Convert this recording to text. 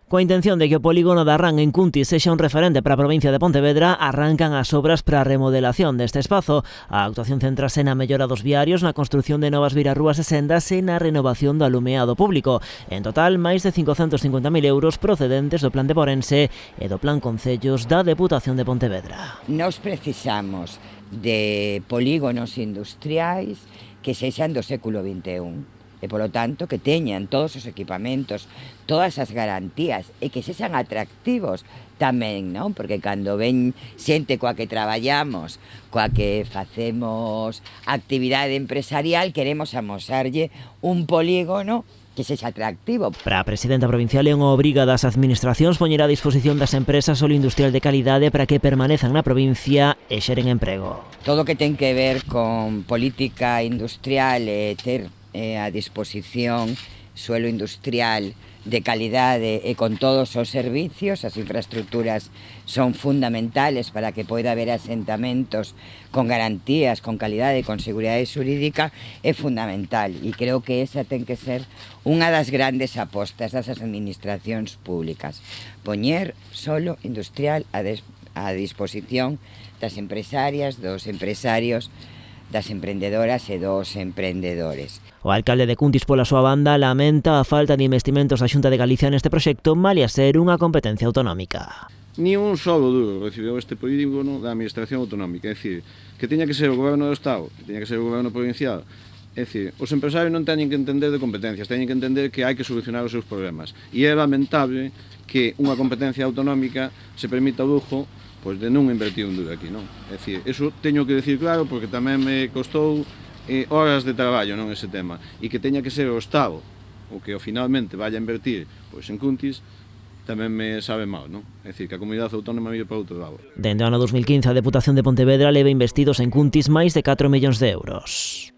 Coa intención de que o polígono da Arrán en Cuntis sexa un referente para a provincia de Pontevedra, arrancan as obras para a remodelación deste espazo. A actuación centrase na mellora dos viarios, na construción de novas virarrúas e sendas e na renovación do alumeado público. En total, máis de 550.000 euros procedentes do Plan de Porense e do Plan Concellos da Deputación de Pontevedra. Nos precisamos de polígonos industriais que sexan do século XXI. E, polo tanto, que teñan todos os equipamentos, todas as garantías e que sexan atractivos tamén, non? Porque cando ven xente coa que traballamos, coa que facemos actividade empresarial, queremos amosarlle un polígono que sexa atractivo. Para a presidenta provincial é unha obriga das administracións poñer a disposición das empresas solo industrial de calidade para que permanezan na provincia e xeren emprego. Todo o que ten que ver con política industrial e ter a disposición suelo industrial de calidade e con todos os servicios, as infraestructuras son fundamentales para que poida haber asentamentos con garantías, con calidade e con seguridade xurídica, é fundamental e creo que esa ten que ser unha das grandes apostas das administracións públicas, poñer solo industrial a disposición das empresarias, dos empresarios, das emprendedoras e dos emprendedores. O alcalde de Cuntis, pola súa banda, lamenta a falta de investimentos da Xunta de Galicia neste proxecto, malia ser unha competencia autonómica. Ni un solo duro recibiu este polígono da administración autonómica, é dicir, que teña que ser o goberno do Estado, que teña que ser o goberno provincial. É dicir, os empresarios non teñen que entender de competencias, teñen que entender que hai que solucionar os seus problemas. E é lamentable que unha competencia autonómica se permita o lujo pois de non invertir un duro aquí, non? É dicir, eso teño que decir claro porque tamén me costou horas de traballo, non, ese tema, e que teña que ser o Estado o que finalmente vaya a invertir pois en Cuntis, tamén me sabe mal, non? É dicir, que a comunidade autónoma mire para outro lado. Dende o ano 2015, a Deputación de Pontevedra leva investidos en Cuntis máis de 4 millóns de euros.